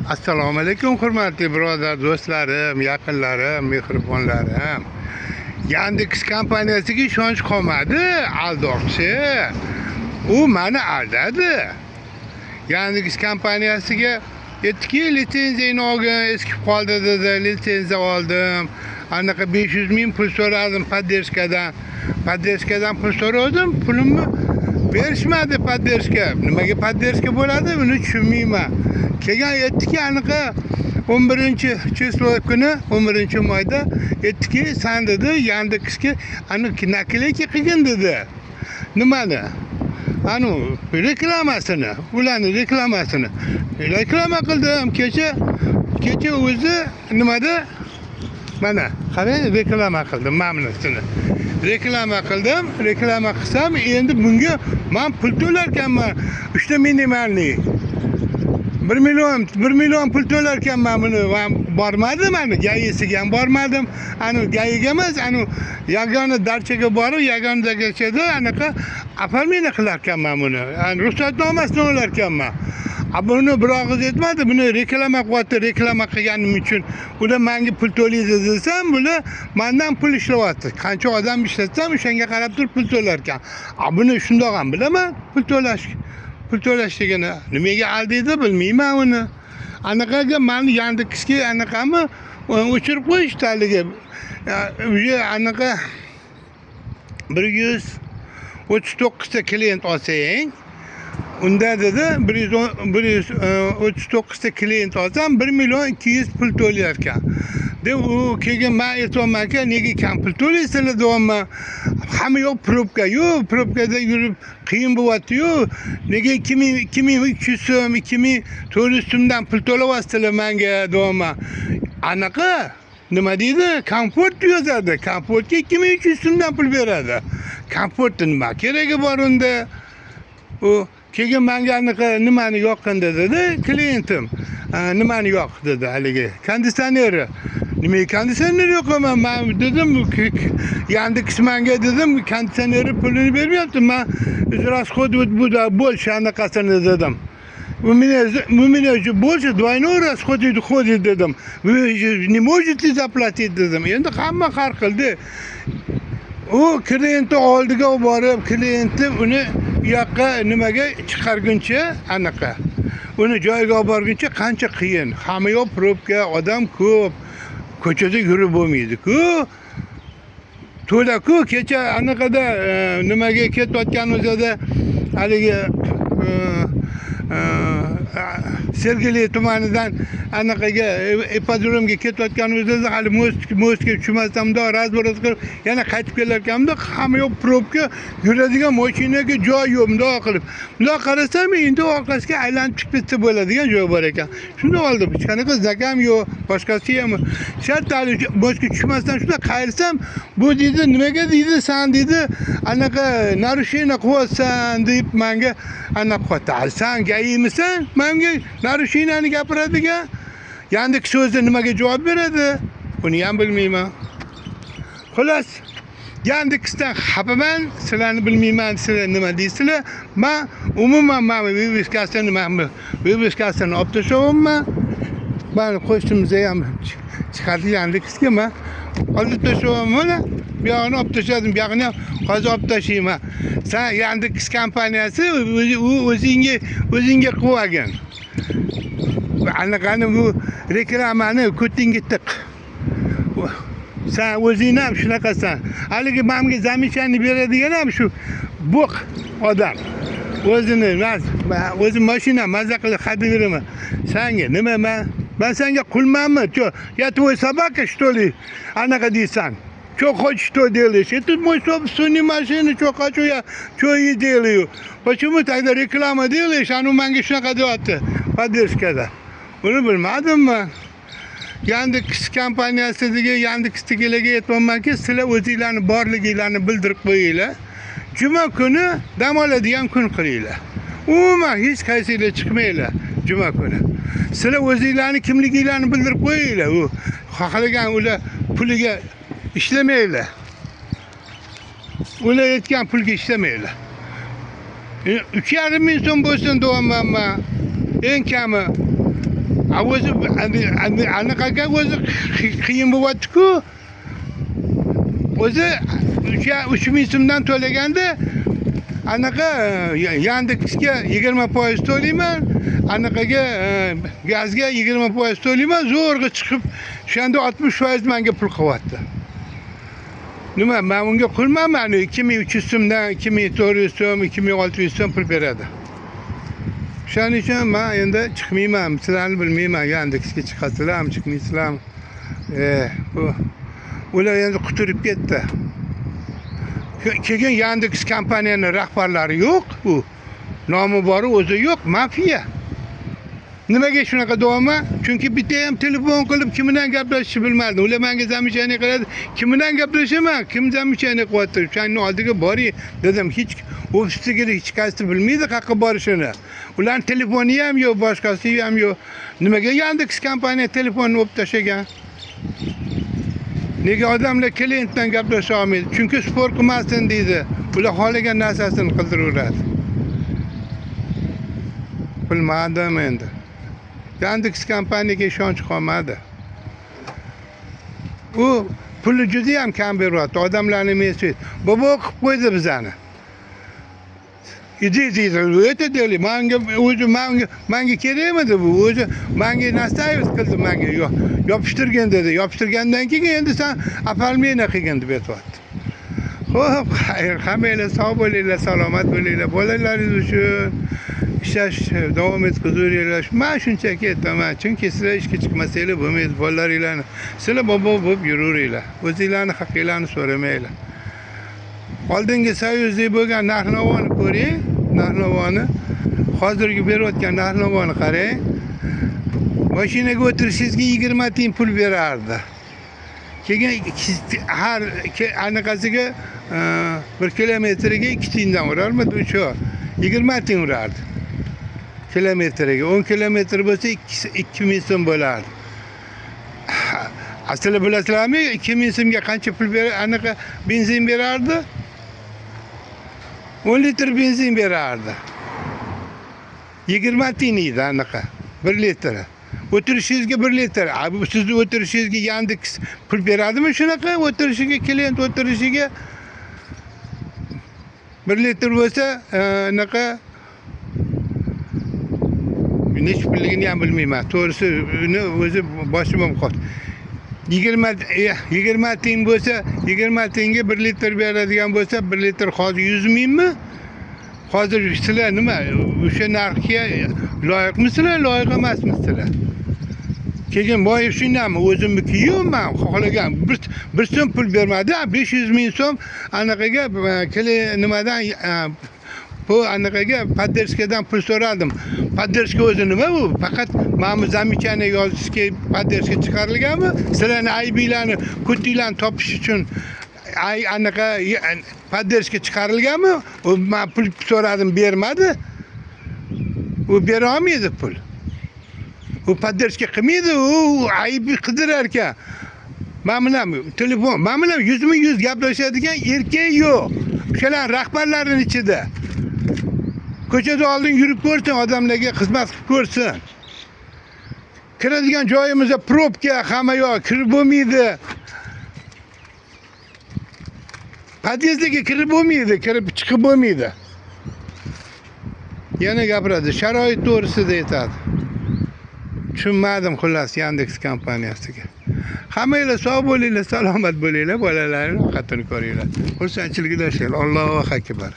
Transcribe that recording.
Assalomu alaykum hurmatli birodar do'stlarim, yaqinlarim, mehribonlarim. Yandex kompaniyasiga ishonch qolmadi, aldoqchi. U meni aldadi. Yandex kompaniyasiga aytdiki, litsenziyani olgin, eskib qoldi dedi. Litsenziya oldim. Anaqa 500 ming pul so'radim poddershkadan. Poddershkadan pul so'radim, pulimni berishmadi poddershka. Nimaga poddershka bo'ladi, buni tushunmayman. Kelgan aytdiki, anaqa 11-chislo kuni 11-mayda aytdiki, sen dedi Yandexga nakleyka qilgin dedi. Nimani? Anu reklamasini, ularning reklamasini. Reklama qildim. Kecha o'zi nimada? Mana, qarang, reklama qildim mamnusini. Reklama qildim. Reklama qilsam, endi bunga men pul to'larkanman. 3 minimalni. 1 million pul to'larkanman buni. Bormadim ani, gayisiga ham bormadim. Anu gayiga emas, anu yagona darchaga borib, yagona darchada anaqa afarmina qilarkanman buni. Ruxsatnomasini olarkanman. Buni bir og'iz aytmadi, buni reklama qilyapti, reklama qilganim uchun ular menga pul to'laydi desam, bular mendan pul ishlayapti. Qancha odam ishlatsam, o'shanga qarab turib pul to'larkan. Buni shundoq ham bilaman, pul to'lash degani nimaga aldaydi bilmayman uni. Anaqaga meni Yandexga anaqami o'chirib qo'yishdi haligi. Anaqa 139 ta klient olsang, unda dedi 139 ta klient olsam 1 million 200 pul to'layarkan. Deb u keyin men aytayapman-ki, nega kam pul to'laysizlar deyapman. Hamma yo'q probkada yurib qiyin bo'lyapti-yu. Nega 2300 so'm, 2400 so'mdan pul to'layapsizlar menga deyapman. Anaqa nima deydi? Komfort yozadi. Komfortga 2300 so'mdan pul beradi. Komfortni nima keragi bor unda? U keyin menga anaqa nimani yoqqin dedi, klientim. Nimani yoq dedi haligi konditsioneri. Nima konditsioner yoqaman? Men dedim, Yandex menga dedim, konditsioneri pulini bermayapti. Men расход больше anaqasini dedim. У меня же больше двойной расход ходит dedim. Вы не можете заплатить dedim. Endi hamma har qildi. U klientni oldiga borib, klientni uni yoqqa nimaga chiqarguncha anaqa. Uni joyiga olib borguncha qancha qiyin. Hamma yo'q probka, odam ko'p. Ko'chada yurib bo'lmaydi-ku. To'la-ku, kecha anaqada nimaga ketayotganimizda haligi Sergeli tumanidan anaqaga ipodromga ketayotganimizda hali mostga tushmasamda razboraz qilib yana qaytib kelarkanimda hamma yo'q probka, yuradigan mashinaga joy yo'q. Bundoq qilib. Bundoq qarasam, endi orqasiga aylanib chiqib ketsa bo'ladigan joy bor ekan. Shuni oldim. Hech qanaqa zakam yo'q, boshqasi ham. Shartali mostga tushmasdan shunda qayirsam, bu deydi, nimaga deydi, sen deydi, anaqa narusheniya qilyapsan deb menga anaqa qo'ydi. Sen gayimisan? Menga narusheniyani gapiradigan. Yandex so'zda nimaga javob beradi? Buni ham bilmayman. Xolos, Yandexdan xafaman, sizlarni bilmayman, sizlar nima deysizlar? Men umuman viskasini olib tashlayapman. Men qo'shimcha ham chiqardi Yandexga men olib tashlayapman. Bu yoqni olib tashladim, bu yoqni hozir olib tashlayman. Sen Yandex kompaniyasi o'zingga qilib olgin. Anaqani bu reklamani ko'tingga tiq. Sen o'zing ham shunaqasan. Haligi menga zamechani beradigan ham shu bo'q odam. O'zi mashina maza qilib hadib beraman. Senga nima men senga qulmanmi? Я твой собака, что ли? Anaqa deysan. Что хочешь, что делаешь? Это мой собственный машина, что хочу я, что и делаю. Почему тогда реклама делаешь, а ну menga shunaqa deyapti poddershkada? Buni bilmadim men. Yandex kompaniyasiga, Yandexdagilarga aytmaymanki, sizlar o'zinglarni borliginglarni bildirib qo'yinglar. Juma kuni dam oladigan kun qilinglar. Umuman hech qaysinglar chiqmanglar juma kuni. Sizlar o'zinglarni kimliginglarni bildirib qo'yinglar. U xohlagan ular puliga ishlamanglar. Ular aytgan pulga ishlamanglar. 3,5 ming so'm bo'lsin deyapman men. Eng kami o'zi anaqaga o'zi qiyin bo'lyapti-ku. O'zi 3 ming so'mdan to'laganda anaqa Yandexga 20% to'layman, anaqaga gazga 20% to'layman, zo'rg'a chiqib o'shanda 60% menga pul qilyapti. Nima, men unga qilmayman, 2300 so'mdan 2400 so'm, 2600 so'm pul beradi. Shuning uchun men endi chiqmayman, sizlarni bilmayman, Yandexga chiqasizlarmi, chiqmaysizlarmi? Bu ular endi quturib ketdi. Keyin Yandex kompaniyaning rahbarlari yo'q, bu nomi bor, o'zi yo'q, mafiya. Nimaga shunaqa deyapman? Chunki bitta ham telefon qilib kim bilan gaplashishni bilmadim. Ular menga zamechaniya qiladi. Kim bilan gaplashaman? Kim zamechaniya qilyapti? O'shaning oldiga boring dedim. Hech ofisga hech qaysi bilmaydi qayerga borishini. Ularning telefoni ham yo'q, boshqasi ham yo'q. Nimaga Yandex kompaniya telefonini olib tashlagan? Nega odamlar klientdan gaplasha olmaydi? Chunki sport qilmasin deydi. Ular xohlagan narsasini qildiraveradi. Bilmadim endi. Yandex kompaniyaga ishonch qolmadi. U pulni juda ham kam beryapti. Odamlarni mesej. Bobo qilib qo'ydi bizani. Deydi, o'ta deyli. Menga kerakmidi bu? O'zi menga nastavit qildi menga. Yopishtirgan dedi. Yopishtirgandan keyin endi sen apalmayna qilgin deb aytibdi. Xo'p, xayr, hammanglar sog' bo'linglar, salomat bo'linglar. Bolalaringiz uchun ishlash davom etkazaveringlar. Men shunchaki aytaman, chunki sizlar ishga chiqmasanglar bo'lmaydi. Bolalaringlarni sizlar bobo bo'lib yuraveringlar. O'zinglarni haqqinglarni so'ramanglar. Oldingi Soyuzda bo'lgan narx-navoni ko'ring, narx-navoni. Hozirgi berayotgan narx-navoni qarang. Mashinaga o'tirishingizga 20 tiyin pul berardi. Keyin har anaqasiga 1 kilometriga 2 tiyindan urarmidi o'sha. 20 tiyin urardi. Kilometriga 10 kilometr bo'lsa 2000 so'm bo'lardi. Aslida bilasizlarmi, 2000 so'mga qancha pul anaqa benzin berardi? 10 litr benzin berardi. 20 tiyin edi anaqa 1 litri. O'tirishingizga 1 litr. Bu sizni o'tirishingizga Yandex pul beradimi shunaqa? O'tirishiga, klient o'tirishiga 1 litr bo'lsa, anaqa nech pulligini ham bilmayman. To'g'risi, uni o'zi boshim ham qotdi. 20 tiyin bo'lsa, 20 tiyinga 1 litr beradigan bo'lsa, 1 litr hozir 100 mingmi? Hozir sizlar nima? O'sha narxga loyiqmisizlar, loyiq emasmisizlar? Keyin boy shundami? O'zimniki-yu, men xohlagan 1 so'm pul bermadi, 500 ming so'm anaqaga nimadan bu anaqaga podderskadan pul so'radim. Podderska o'zi nima bu? Faqat mana zamechaniya yozishga podderska chiqarilganmi? Sizlarning aybinglarni, kutinglarni topish uchun anaqa podderska chiqarilganmi? Men pul so'radim, bermadi. U bera olmaydi pul. U podderska qilmaydi, u ayb qidirar ekan. Men bilan telefon, men bilan yuzma-yuz gaplashadigan erkak yo'q. O'shalar rahbarlarning ichida. Ko'chada oldin yurib ko'rsin, odamlarga xizmat qilib ko'rsin. Kiradigan joyimizda probka, hamma yoq kirib bo'lmaydi. Podyezdga kirib bo'lmaydi, kirib chiqib bo'lmaydi. Yana gapiradi, sharoit to'g'risida aytadi. Tushunmadim xullas Yandex kompaniyasiga. Hammanglar sog' bo'linglar, salomat bo'linglar, bolalarning ovqatini ko'ringlar. Xursandchilikda ishlaylar. Allohu akbar.